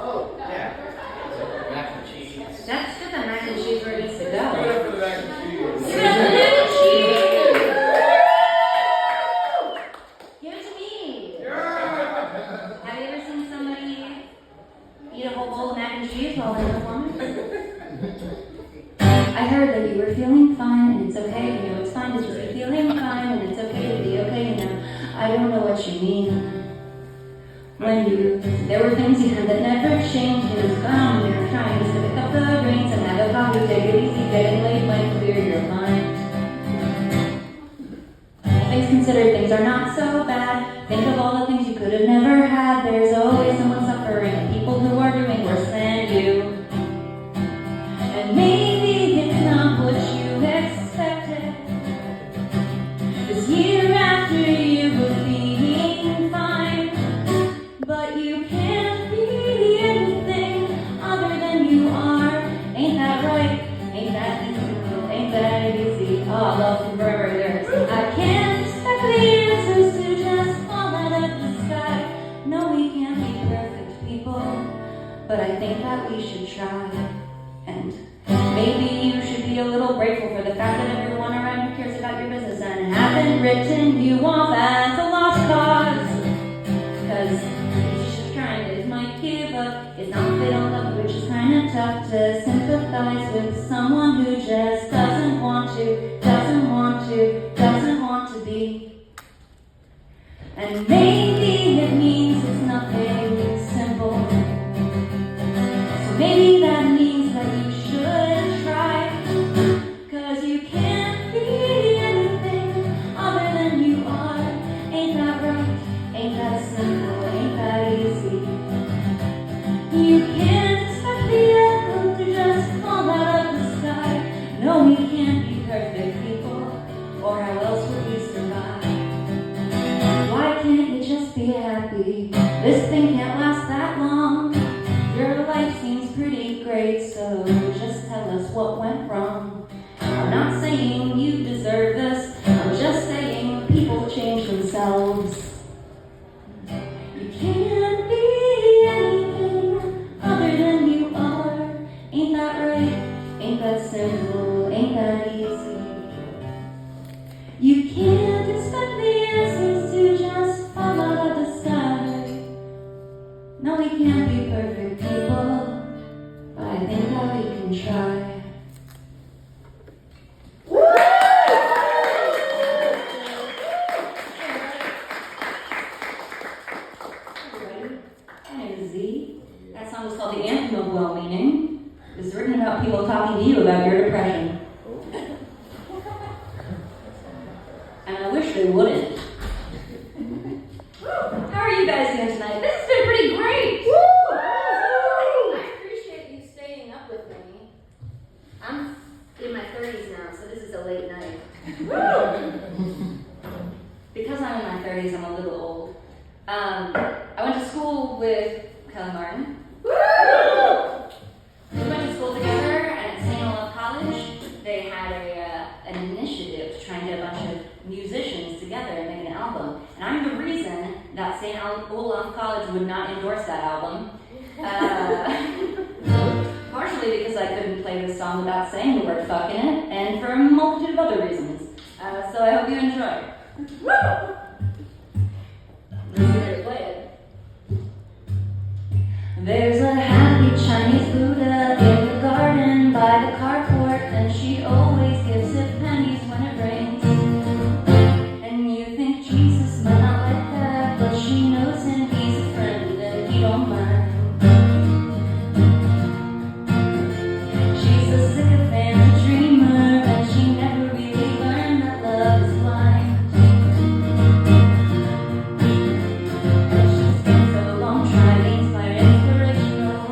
Oh, yeah. Mac and cheese. That's good that mac and cheese ready to go. Give it up for the mac and cheese. Give it up for the mac and cheese! Give it to me! Yeah. Have you ever seen somebody eat a whole bowl of mac and cheese while they're performing? I heard that you were feeling fine and it's okay, you know it's fine to just be feeling fine and it's okay to be okay, you know. I don't know what you mean. There were things you had that never changed. It was gone when you were trying to pick up the reins and have a coffee, take it easy, getting late might clear your mind. Things considered, things are not so bad. Think of all the things you could have never had. There's always someone suffering and people who are doing worse than you. And maybe it's not what you expected. 'Cause year after year of being fine, but you can't be anything other than you are. Ain't that right? Ain't that easy? Ain't that easy? Oh, I love from forever lyrics. I can't expect the answers to just fall out of the sky. No, we can't be perfect people, but I think that we should try. And maybe you should be a little grateful for the fact that everyone around you cares about your business and haven't written you off as a lost cause. 'Cause give up. It's not they don't love, which is kind of tough to sympathize with someone who just doesn't want to be. And maybe it means it's nothing simple. So maybe that means that you should try. 'Cause you can't be anything other than you are. Ain't that right? Ain't that simple? Ain't that easy? You can't expect the apple to just fall out of the sky. No, we can't be perfect people, or how else would we survive? Why can't you just be happy? This thing can't last that long. Your life seems pretty great, so just tell us what went wrong. I'm not saying you deserve this, I'm just saying people change themselves. You can't be anything other than you are. Ain't that right? Ain't that simple? Ain't that easy? You can't expect the answers to just fall out of the sky. No, we can't be perfect people, but I think that we can try. That song was called The Anthem of Well-Meaning. It was written about people talking to you about your depression. And I wish they wouldn't. How are you guys doing tonight? This has been pretty great. I appreciate you staying up with me. I'm in my 30s now, so this is a late night. Because I'm in my 30s, I'm a little old. I went to school with Kelly Martin. We went to school together, and at St. Olaf College, they had an initiative to try and get a bunch of musicians together and make an album. And I'm the reason that St. Olaf College would not endorse that album. Partially because I couldn't play this song without saying the word fuck in it, and for a multitude of other reasons. So I hope you enjoy. Play it. There's a happy Chinese Buddha in the garden by the carport, and she always gives it pennies when it rains. And you think Jesus might not like that, but she knows him, he's a friend, and he don't mind. She's a sycophant, a dreamer, and she never really learned that love is blind. And she spent so long trying to inspire inspirational.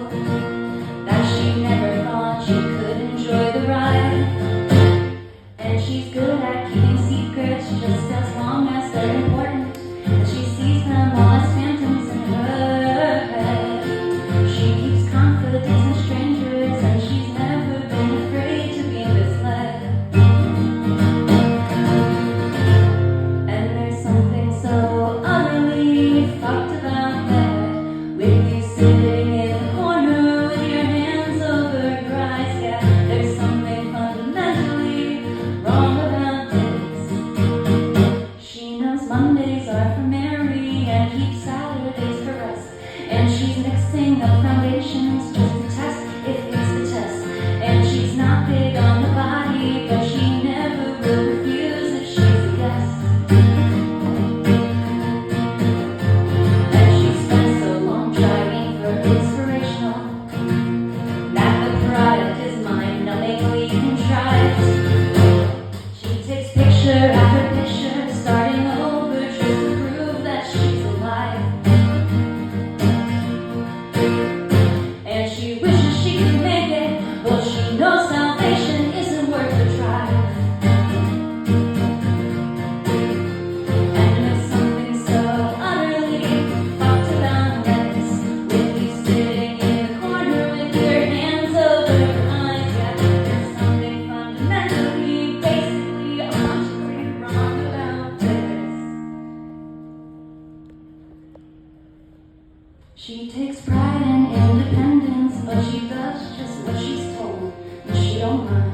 She takes pride in independence, but she does just what she's told, and she don't mind.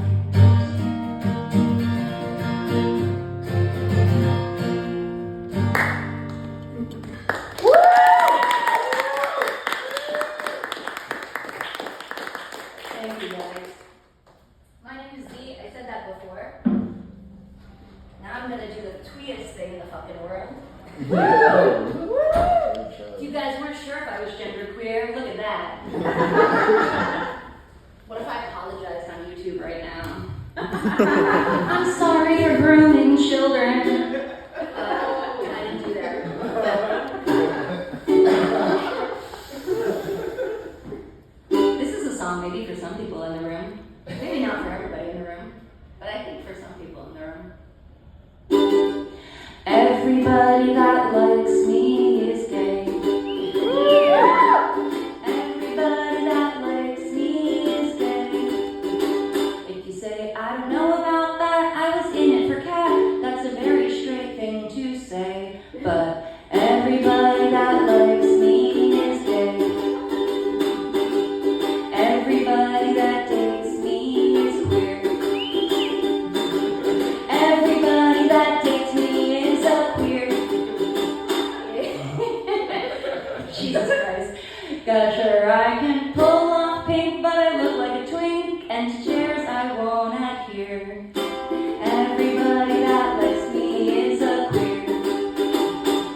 Thank you guys. My name is Z. I said that before. Now I'm gonna do the tweetest thing in the fucking world. If you guys weren't sure if I was genderqueer, look at that. What if I apologized on YouTube right now? I'm sorry for grooming children. I didn't do that. This is a song maybe for some people in the room. Maybe not for everybody in the room, but I think for some people in the room. Everybody that likes me is gay. Everybody that likes me is gay. If you say, I don't know about that, I was in it for cat, that's a very straight thing to say. But everybody that likes me is gay. Everybody that dates me is queer. Everybody that dates me is a queer. Jesus Christ. Gosh, sure, I can pull off pink, but I look like a twink, and to chairs I won't adhere. Everybody that likes me is a queer.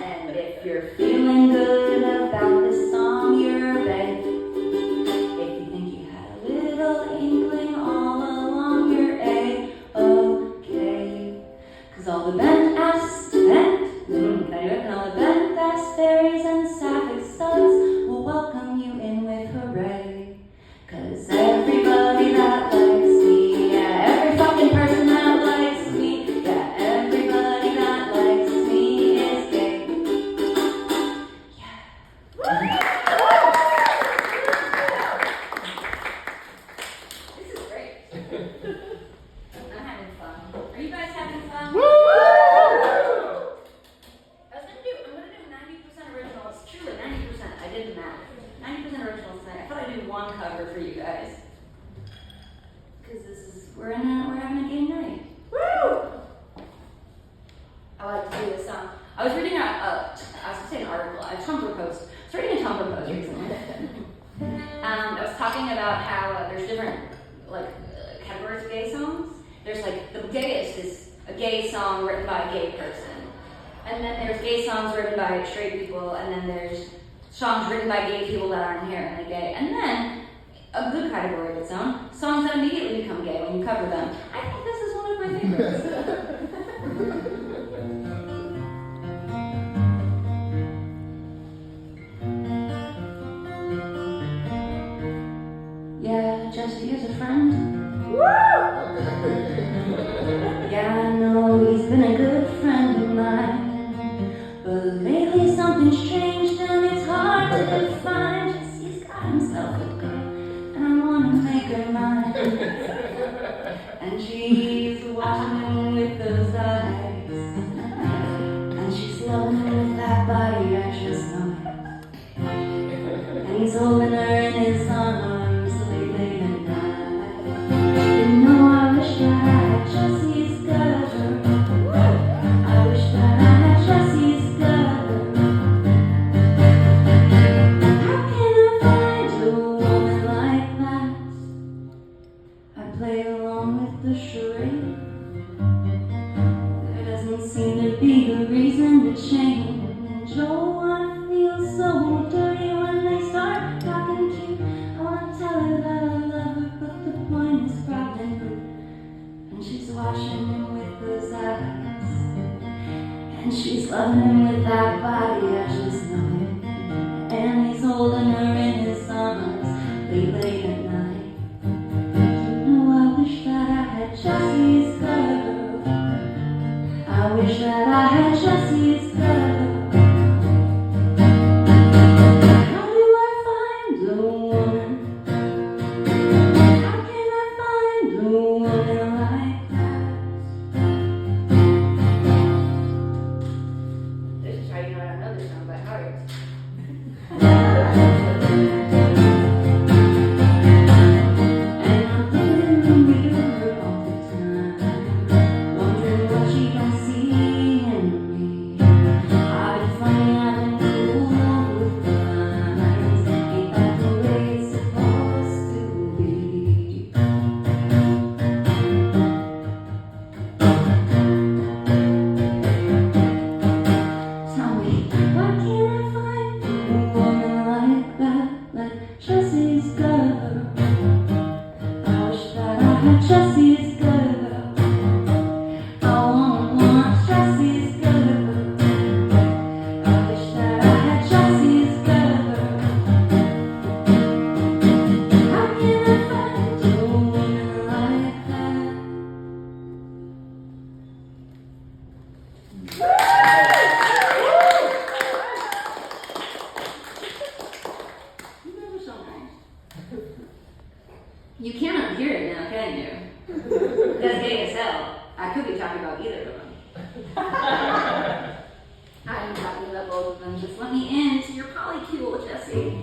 And if you're feeling good about this song, you're bae. If you think you had a little inkling all along, you're A-okay. 'Cause all the bent-ass, and all the bent-ass fairies and sapphic studs will welcome you in with hooray. 'Cause everybody that likes me, yeah, every fucking person that likes me, yeah, everybody that likes me is gay. Yeah. This is great. I'm having fun. Are you guys having fun? I'm gonna do 90% original. It's truly 90%. I did the math. 90% original tonight. I thought I'd do one cover for you guys. Because we're having a gay night. Woo! I like to do this song. I was reading an article, a Tumblr post. I was reading a Tumblr post recently. I was talking about how there's different categories of gay songs. There's the gayest is a gay song written by a gay person. And then there's gay songs written by straight people, and then there's songs written by gay people that aren't inherently gay. And then, a good category of its own, songs that immediately become gay when you cover them. I think this is one of my favorites. Yeah, Jessie is a friend. Yeah, I know he's been a good friend of mine. But lately something's changed and it's hard to define. Jesse's got himself a girl and I want to make her mine. And she's watching him with those eyes. And she's loving him with that body, I just know it. And he's holding her in his arms late at night. You know I wish that I had Jesse's girl. I wish that I had Jesse's girl. How can I find a woman like that? I play along with the charade. There doesn't seem to be a reason to change. Oh, I feel so dirty when they start talking cute. I want to tell her that I love her, but the point is probably moot. And she's watching him with those eyes. And she's loving him with that body, I just know it. And he's holding her in his arms late at night. You know I wish that I had Jesse's girl. I wish that I had Jesse's girl. How do I find a woman? How can I find a woman like that? This is how you know I don't know so then just let me into your polycule, Jessie.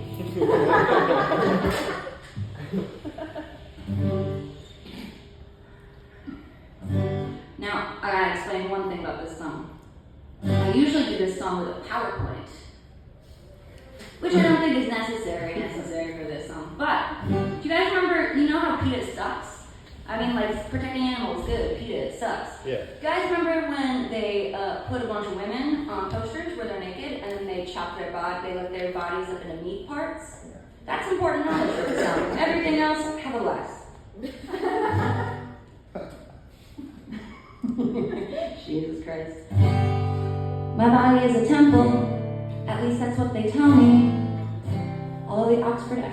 Now, I gotta explain one thing about this song. I usually do this song with a PowerPoint, which I don't think is necessary for this song. But, do you guys remember, you know how PETA sucks? I mean, like, protecting animals is good, PETA sucks. Yeah. You guys remember when they put a bunch of women on posters where they're naked and then they chop their body, they let their bodies up into meat parts? That's important knowledge for the song. Everything else, have a blast. Jesus Christ. My body is a temple, at least that's what they tell me. Although the Oxford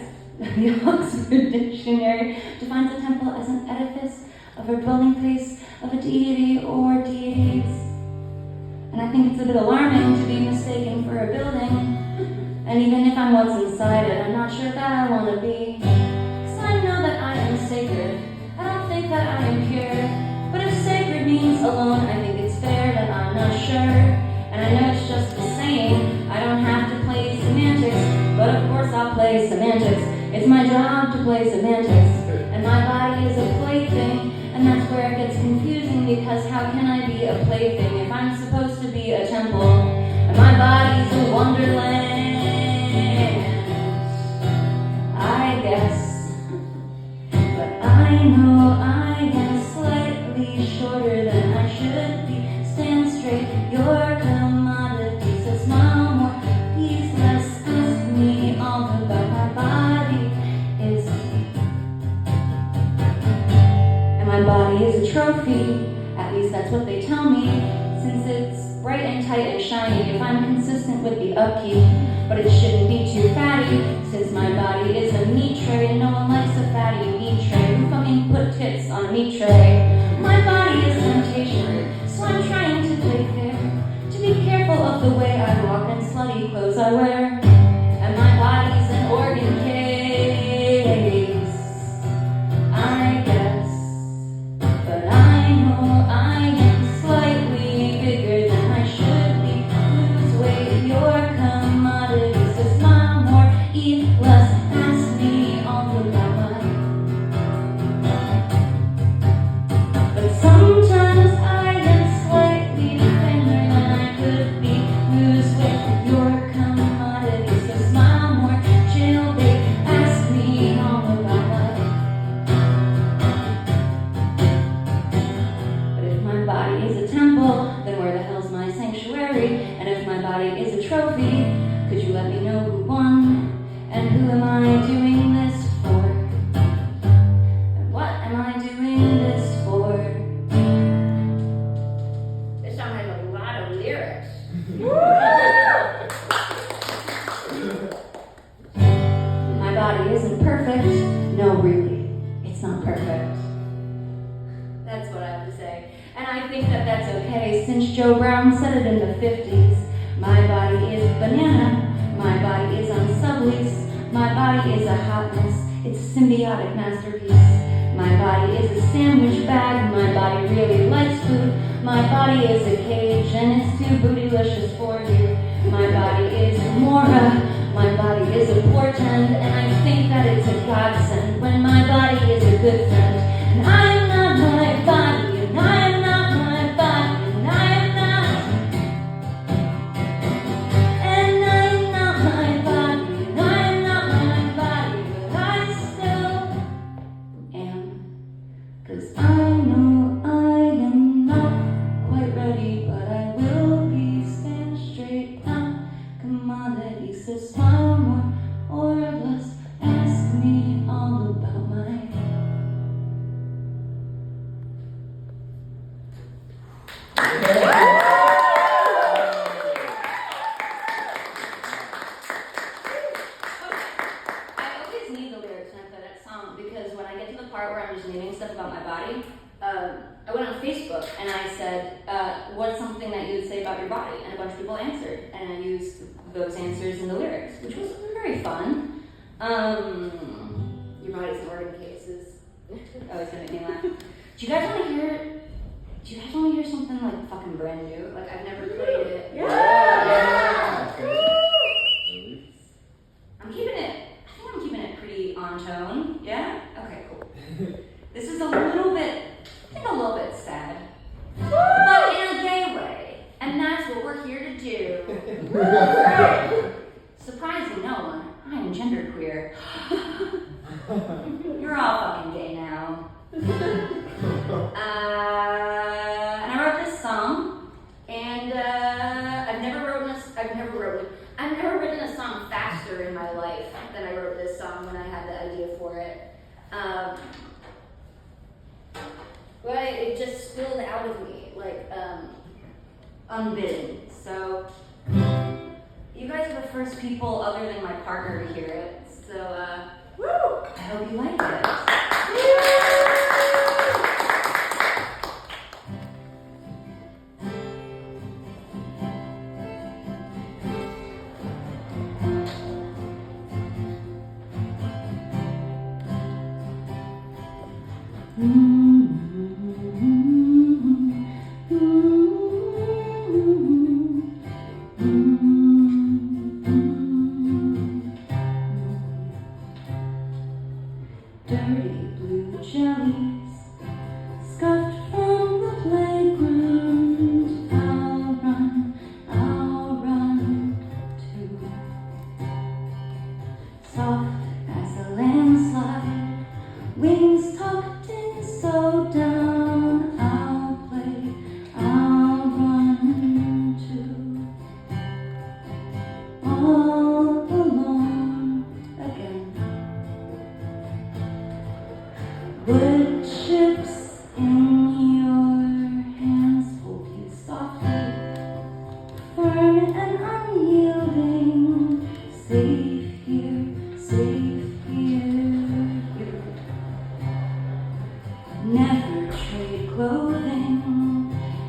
Dictionary defines a temple as an edifice of a dwelling place of a deity or deities. And I think it's a bit alarming to be mistaken for a building. And even if I'm what's inside it, I'm not sure that I want to be. Because I know that I am sacred. I don't think that I am pure. But if sacred means alone, I think it's fair that I'm not sure. And I know it's just a saying, I don't have to play semantics, but of course I'll play semantics. It's my job to play semantics, and my body is a plaything, and that's where it gets confusing, because how can I be a plaything if I'm supposed to be a temple, and my body's a wonderland, I guess. But I know I am slightly shorter than I should be. Stand straight, your commodities, so smile more, please less, ask me all about my body is. And my body is a trophy, at least that's what they tell me, since it's bright and tight and shiny, if I'm consistent with the upkeep, but it shouldn't be too fatty, since my body is a meat tray, and no one likes a fatty meat tray. Who fucking put tits on a meat tray? My body is temptation, so I'm trying to play fair, to be careful of the way I walk and slutty clothes I wear. And my body's an organ case, I guess. But I know I am slightly bigger than I should be. Lose weight, your commodities, so smile more, eat less, ask me all about my. But sometimes I am slightly thinner than I could be. Lose weight, your commodities, so smile more, jailbait, ask me all about my. But if my body is a temple, then where the hell's my sanctuary? And if my body is a trophy, could you let me know who won? And who am I doing this for? And what am I doing this for? This song has a lot of lyrics. My body isn't perfect. No, really, it's not perfect. That's what I have to say. And I think that that's okay, since Joe Brown said it in the 50s. My body is banana. My body is on sublease. My body is a hot mess. It's a symbiotic masterpiece. My body is a sandwich bag. My body really likes food. My body is a cage, and it's too bootylicious for you. My body is a mora. My body is a portend, and I think that it's a godsend when my body is a good friend. And I'm not my body, and I'm not my body, and I'm not. And I'm not my body, and I'm not my body, but I still am. 'Cause I know I am not quite ready, but I will be. Stand straight, not commodities, so smile more or less, ask me all about my. I always need the lyrics when I play that song, because when I get to the part where I'm just naming stuff about my body, I went on Facebook and I said, what's something that you would say about your body? And a bunch of people answered, and I used those answers in the lyrics, which was very fun. Your body's an organ cases. Always gonna make me laugh. Do you guys want to hear something like fucking brand new? Like, I've never played it. Yeah. Surprising no one, I am genderqueer. You're all fucking gay now. And I wrote this song, and I've never written a song faster in my life than I wrote this song when I had the idea for it. But it just spilled out of me, like, unbidden. So, you guys are the first people other than my partner to hear it. So, woo! I hope you like it. Dirty blue jellies scuffed from the playground. I'll run too. Soft as a landslide, wings tucked in so down. I'll run too. All alone again. Wood chips in your hands hold you softly, firm and unyielding. Safe here, you never trade clothing,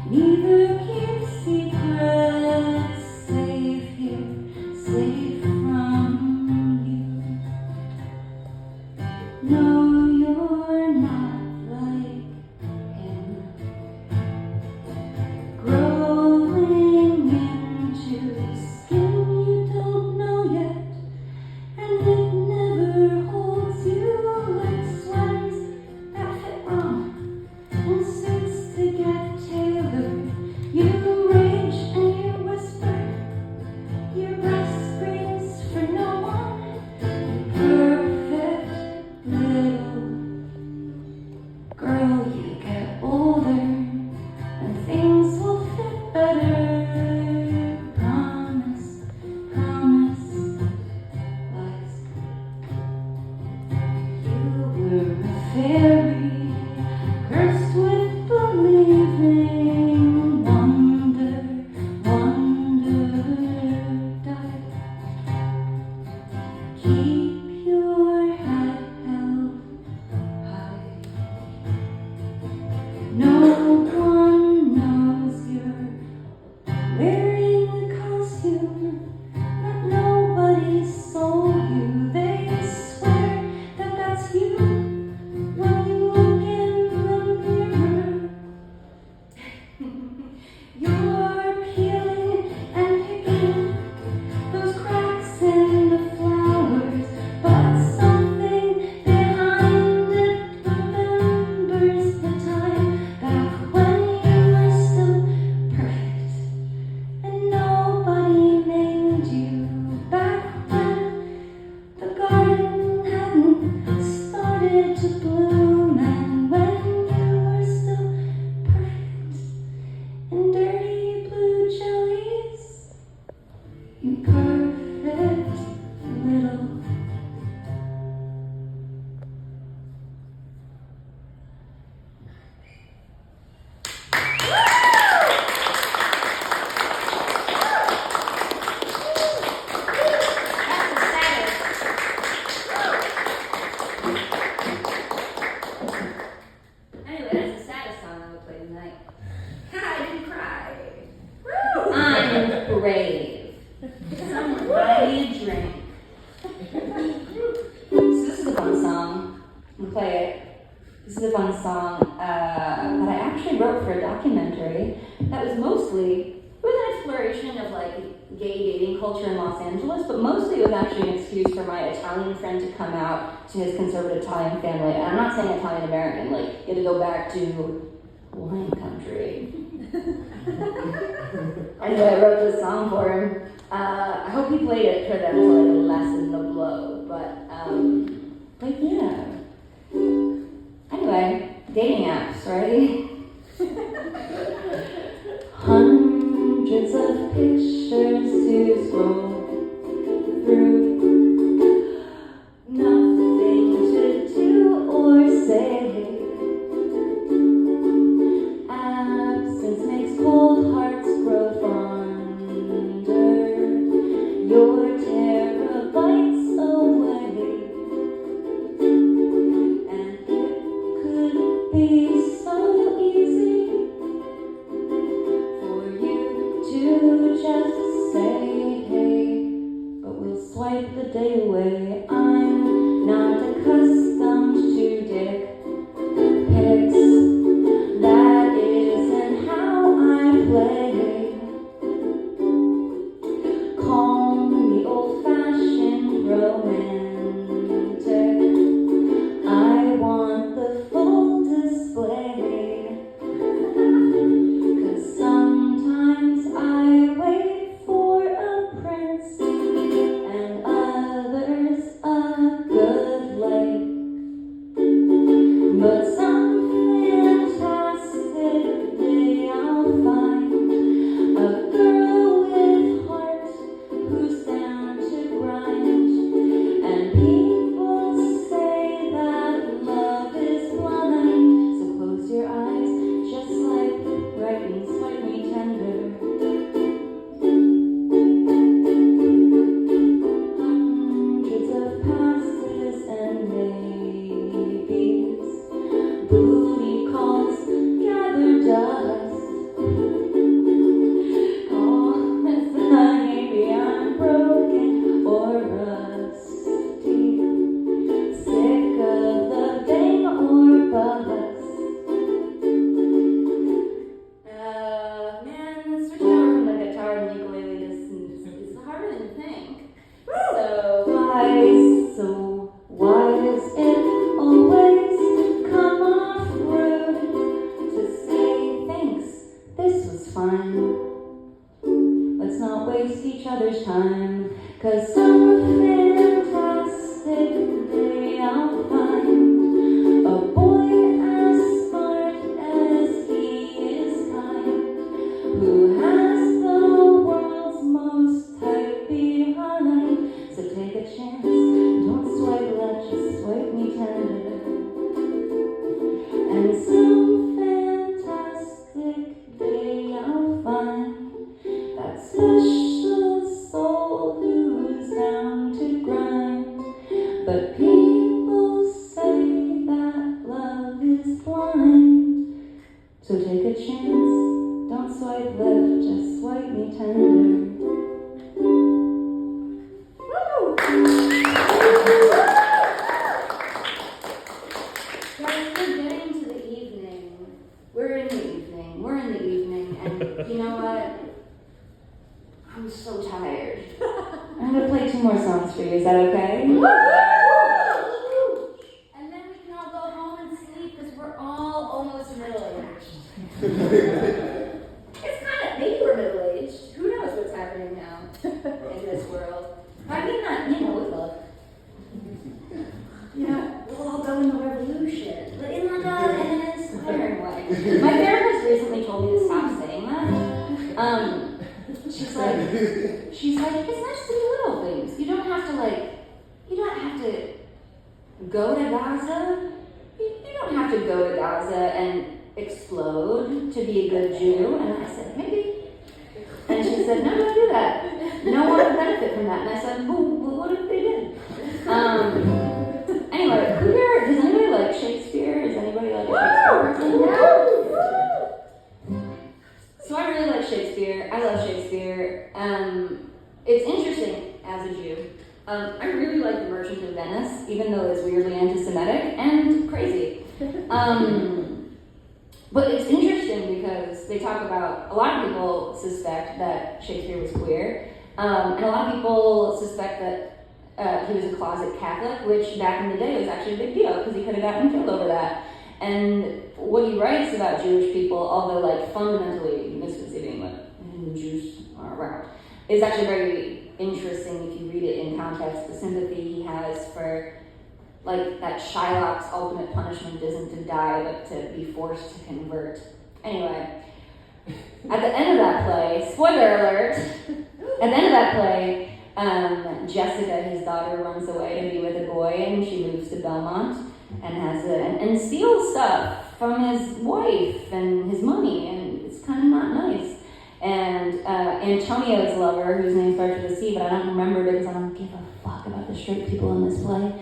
neither keep secrets. Safe here, safe from you. No, you're not like him, growing into skin you don't know yet, and it never holds you like sweaters that fit wrong and suits to get tailored. You rage and you whisper, your breath screams for no one. Perfect little girl, you get older and things will fit better. Promise, lies. You were a fairy, cursed with believing. Wonder, died. Keep your head held high. No one knows you're wearing the costume that nobody sold you. They swear that that's you when you look in the mirror. You're peeling and picking those cracks in the flowers, but something behind it remembers the time back when you were still perfect and nobody named you. Back when the garden hadn't started to bloom, and when you were still perfect and dirty blue jellies. You perfect little. Anyway, that's the saddest song I would play tonight. I didn't cry. I'm brave. Someone buy me a drink. So this is a fun song. I'm gonna play it. This is a fun song that I actually wrote for a documentary that was mostly, it was an exploration of like gay dating culture in Los Angeles, but mostly it was actually an excuse for my Italian friend to come out to his conservative Italian family. And I'm not saying Italian American, like he had to go back to wine country. Anyway, I wrote this song for him. I hope he played it for them to like lessen the blow, but yeah. Anyway, dating apps, right? Hundreds of pictures to scroll through, nothing to do or say. Absence makes cold hearts grow fonder. Your terabytes away, and it could be so easy for you to just say hey, but we'll swipe the day away. I'm not accustomed to dick pics. That isn't how I play. Call me old-fashioned romantic. I want the full display. 'Cause sometimes I wait for a prince and others a good lake. But some fantastic day I'll find a girl with heart who's down to grind. And people say that love is blind, so close your eyes, just like right me, swipe me tender. Hundreds of passes and maybes, booty calls gather dust. Oh, maybe I'm broken or rusty, sick of the bang or bust. Man, switching over from the guitar and the ukulele is harder than you think. So why does it always come off rude to say thanks, this was fun? Let's not waste each other's time, 'cause some fantastic day I'll find a boy as smart as he is kind, who has the world's most type behind. So take a chance, don't swipe left, just swipe me tender. And some fantastic day I'll find that special soul who's down to grind. But people say that love is blind. So take a chance, don't swipe left, just swipe me tender. Guys, we're getting to the evening. We're in the evening, and you know what? I'm so tired. I'm gonna play 2 more songs for you, is that okay? And then we can all go home and sleep, because we're all almost middle-aged. It's kind of, maybe we're middle-aged. Who knows what's happening now in this world? I mean that, with love. We'll all go in the revolution, but in like an inspiring way. My therapist recently told me to stop saying that. She's like, it's nice to do little things. You don't have to go to Gaza. You don't have to go to Gaza and explode to be a good Jew. And I said, maybe. And she said, no, don't do that. No one would benefit from that. And I said, well, what if they did? Anyway, does anybody like Shakespeare? Is anybody like a Shakespeare person? So I really like Shakespeare. I love Shakespeare. It's interesting as a Jew. I really like The Merchant of Venice, even though it's weirdly anti-Semitic and crazy. But it's interesting because they talk about, a lot of people suspect that Shakespeare was queer, and a lot of people suspect that he was a closet Catholic, which back in the day was actually a big deal because he could have gotten killed over that. And what he writes about Jewish people, although like fundamentally misconceiving what Jews are around, is actually very interesting if you read it in context. The sympathy he has for, like, that Shylock's ultimate punishment isn't to die, but to be forced to convert. Anyway, at the end of that play, spoiler alert, at the end of that play, Jessica, his daughter, runs away to be with a boy, and she moves to Belmont and steals stuff from his wife and his money, and it's kind of not nice. And Antonio's lover, whose name starts with a C, but I don't remember it because I don't give a fuck about the straight people in this play,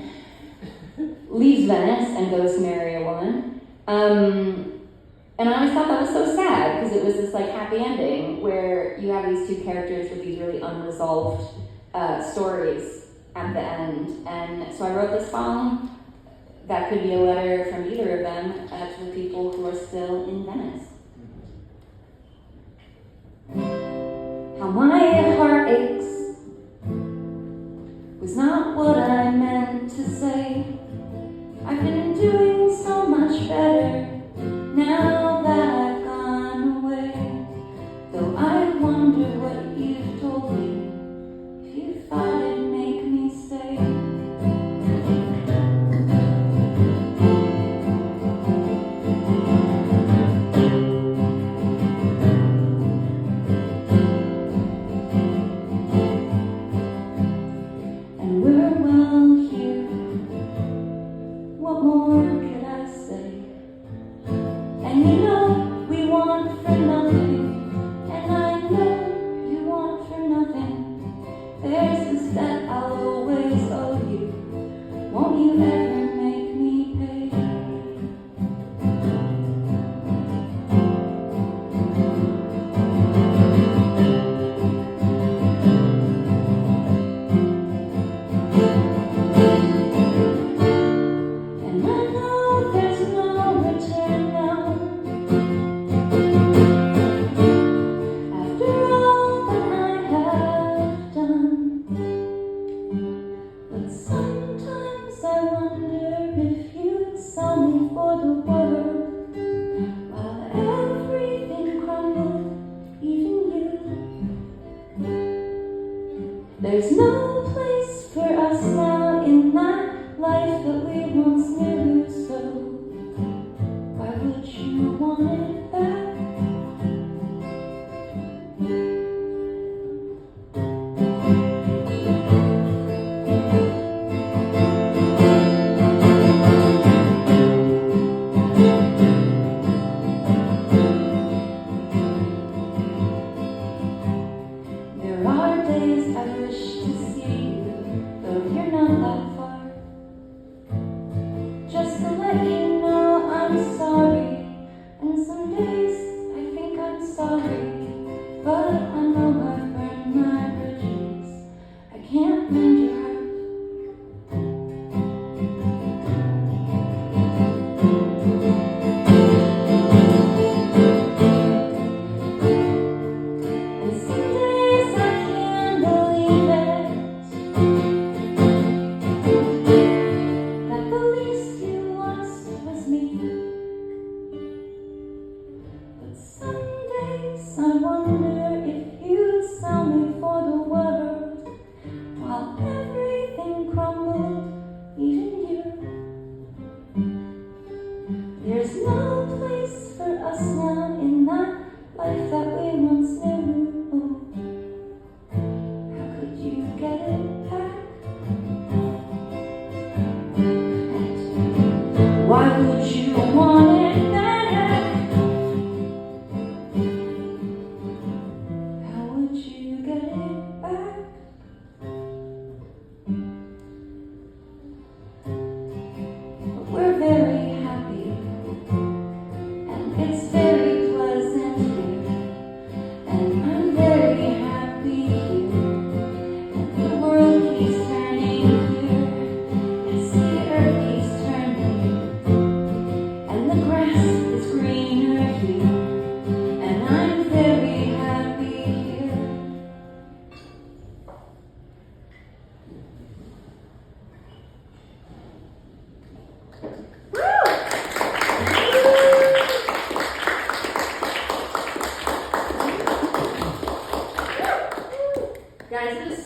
leaves Venice and goes to marry a woman. And I always thought that was so sad because it was this like happy ending where you have these two characters with these really unresolved stories at the end. And so I wrote this song that could be a letter from either of them to the people who are still in Venice. How my heart aches was not what I meant to say. I've been doing so much better now that I've gone away. Though I wonder what you've told me, if you thought it'd make me stay. And we're well here. What more could I say? And you know we want for nothing, and I know you want for nothing. There's this debt I'll always owe you. Won't you ever make me pay? And I know there's no return now. After all that I have done, but sometimes I wonder if you'd sell me for the world while everything crumbled, even you. There's no place for us now in that life that we once knew, so why would you want it back? There are days I wish to see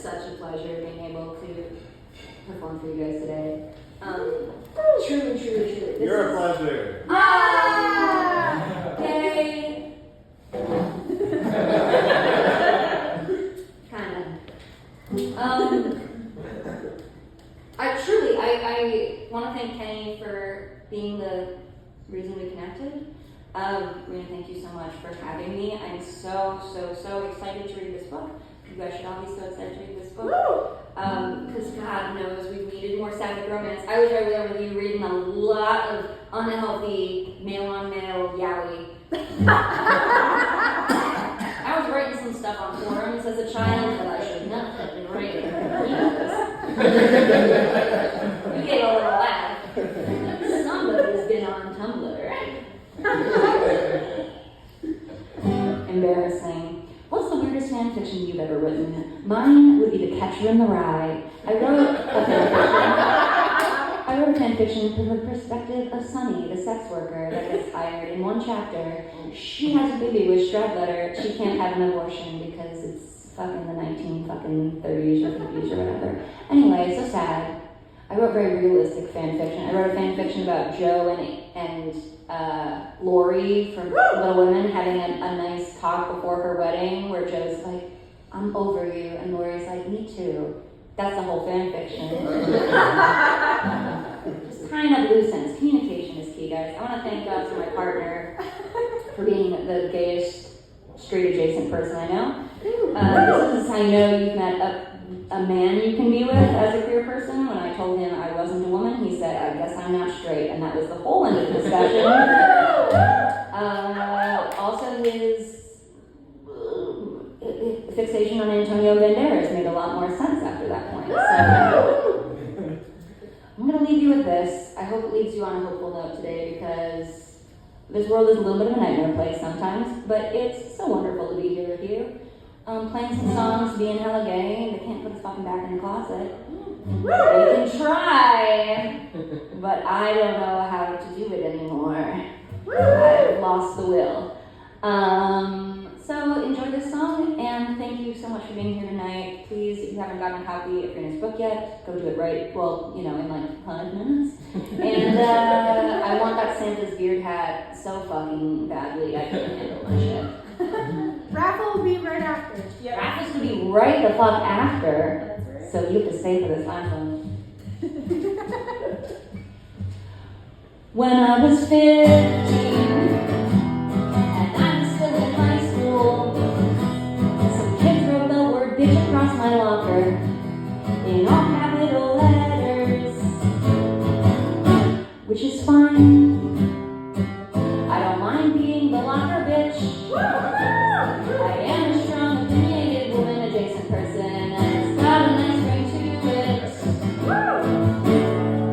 such a pleasure being able to perform for you guys today. Truly. You're a pleasure. Yay! Kinda. I want to thank Kenny for being the reason we connected. Rena, thank you so much for having me. I'm so excited to read this book. You guys should all be so excited to read this book. Because God knows we've needed more sapphic romance. I was right there with you reading a lot of unhealthy male-on-male yaoi. I was writing some stuff on forums as a child that I should not have been writing. You get a little laugh. Somebody's been on Tumblr. Embarrassing. What's the weirdest fan fiction you've ever written? Mine would be The Catcher in the Rye. I wrote a fan fiction from the perspective of Sunny, the sex worker that gets hired. In one chapter, she has a baby with strep letter. She can't have an abortion because it's fucking the 1930s or 50s or whatever. Anyway, it's so sad. I wrote very realistic fan fiction. I wrote a fan fiction about Joe and Lori from Little Women having a nice talk before her wedding where Joe's like, I'm over you, and Lori's like, me too. That's the whole fan fiction. Just tying up loose ends. Communication is key, guys. I want to thank God for my partner for being the gayest straight adjacent person I know. This is how you know you've met a man you can be with as a queer person. When I told him I wasn't a woman, he said, I guess I'm not straight, and that was the whole end of the discussion. Also, his fixation on Antonio Banderas made a lot more sense after that point. So, I'm going to leave you with this. I hope it leaves you on a hopeful note today, because this world is a little bit of a nightmare place sometimes, but it's so wonderful to be here with you. Playing some songs, being hella gay, they can't put us fucking back in the closet. They can try, but I don't know how to do it anymore. I've lost the will. So enjoy this song, and thank you so much for being here tonight. Please, if you haven't gotten a copy of Rena's book yet, go do it right, well, in like 5 minutes. And I want that Santa's beard hat so fucking badly, I can't handle my shit. Raffle will be right after. Yep. Raffle's gonna be right the fuck after. That's right. So you have to stay for this last one. When I was 15 and I was still in high school, some kids wrote the word bitch across my locker in all capital letters, which is fine. I don't mind being the locker bitch. I am a strong, opinionated woman, adjacent person, and it's got a nice ring to it.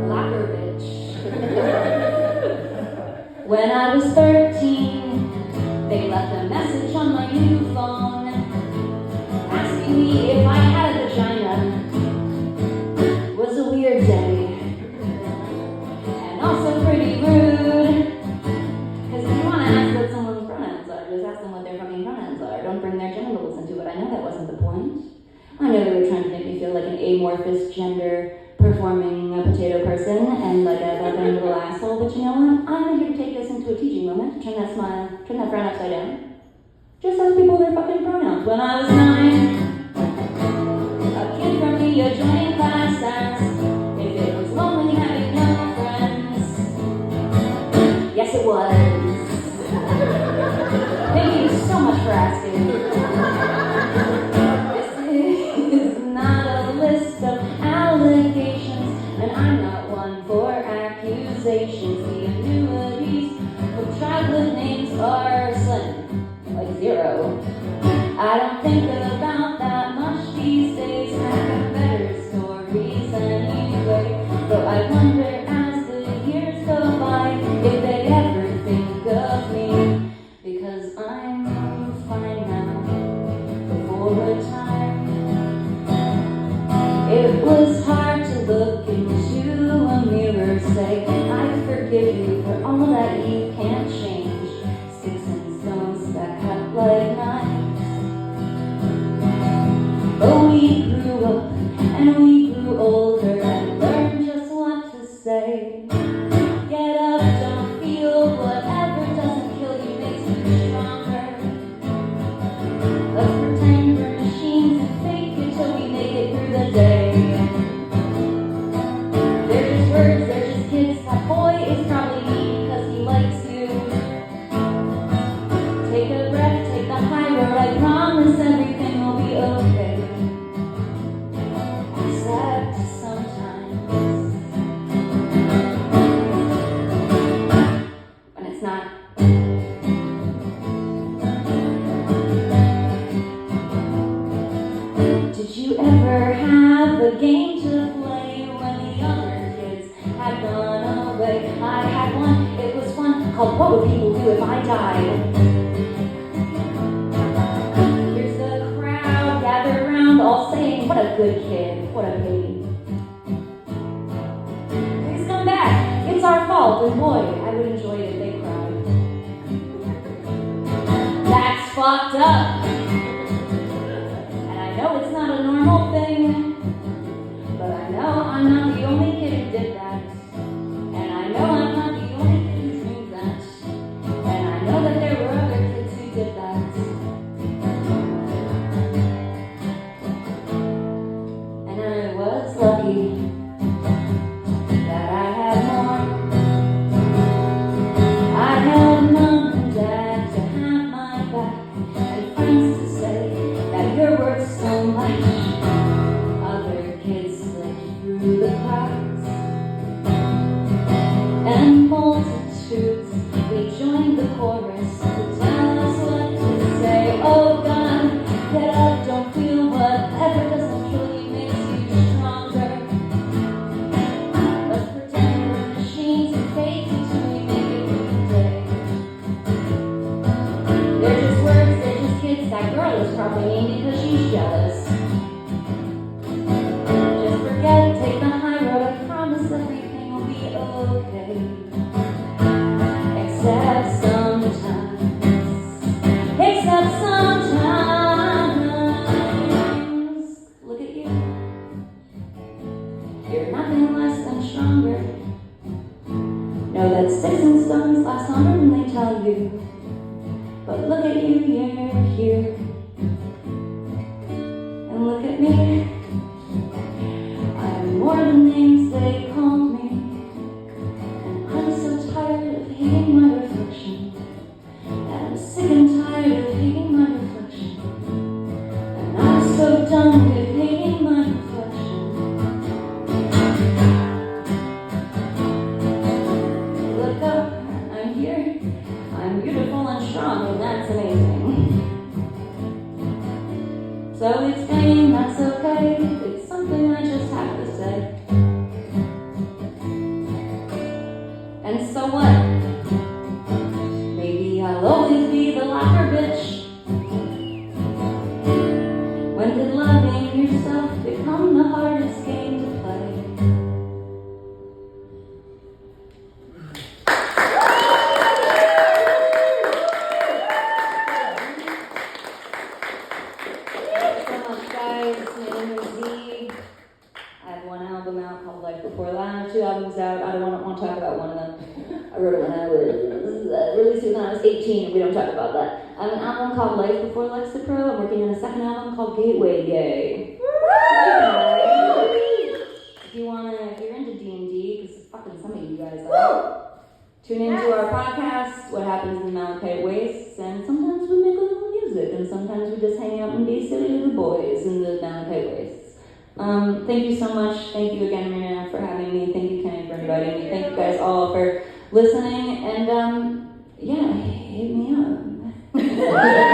Locker bitch. When I was 13, they left a message on my new phone asking me if I had a vagina. It was a weird day, and also pretty rude. Because if you want to ask what someone's pronouns are, just ask them what their fucking pronouns are. Don't bring their genitals into it. I know that wasn't the point. I know they were trying to make me feel like an amorphous gender performing a potato person and like a bubbling little asshole, but you know what? I'm here to take this into a teaching moment. Turn that frown upside down. Just ask people their fucking pronouns. When I was 9, a kid from the adjoining class asked if it was lonely having no friends. Yes, it was. Thank you so much for asking. This is not a list of allegations, and I'm not one for accusations. The annuities of childhood names are slim, like 0. I don't think about that much these days. I've got better stories anyway. Though I wonder as the years go by if they ever think of me, because I'm fine now before a time. It was hard to look into a mirror, say, I forgive you for all that you can't change. Sticks and stones that cut like knives. But we grew never have a game to play when the other kids had gone away. I had one, it was fun, called What Would People Do If I Died? Here's the crowd gathered around, all saying, what a good kid, what a baby. Please come back, it's our fault, and boy, I would enjoy it if they cried. That's fucked up. And I know it's not a normal thing, but I know I'm not the only kid who did that. And I know I'm not the only kid who dreamed that. And I know that there were other kids who did that. And I was lucky that I had more. I had mom and dad to have my back, and friends to say that you're worth so much. Other kids slipped through the cracks, and multitudes rejoined the chorus to tell us what to say. Oh God, get up, don't feel whatever doesn't kill you makes you stronger. Let's pretend we're machines and fake until we make it through the day. They're just words, they're just kids. That girl is probably mean because she's jealous. Just forget, take the high road. I promise everything will be okay. Except sometimes. Except sometimes. Look at you. You're nothing less than stronger. Know that sticks and stones last longer than they tell you. But look at you, you're here. And look at me. I'm more than names they called me. And I'm so tired of hating my reflection. And I'm sick and tired of hating my reflection. And I'm so done with hating my reflection. Look up, I'm here. I'm beautiful and strong, and that's amazing. So it's pain, that's okay. It's something I just have to say. And so what? Maybe I'll always be the laughter bitch. When did loving yourself become the hardest game to play? Thanks so much, guys. My name is Z. I have one album out called Life Before That. I have two albums out. I don't want to talk about one of them. I wrote it when I was released it when I was 18, and we don't talk about that. I have an album called Life Before Lexapro. I'm working on a second album called Gateway Gay. If you're into D&D, because fucking some of you guys are, tune into our podcast, What Happens in the Malachite Wastes, and sometimes we make a little music, and sometimes we just hang out and be silly little boys in the Malachite Wastes. Thank you so much. Thank you again, Rena, for having me. Thank you, Kenny, for inviting me. Thank you guys all for listening, and yeah, hit me up.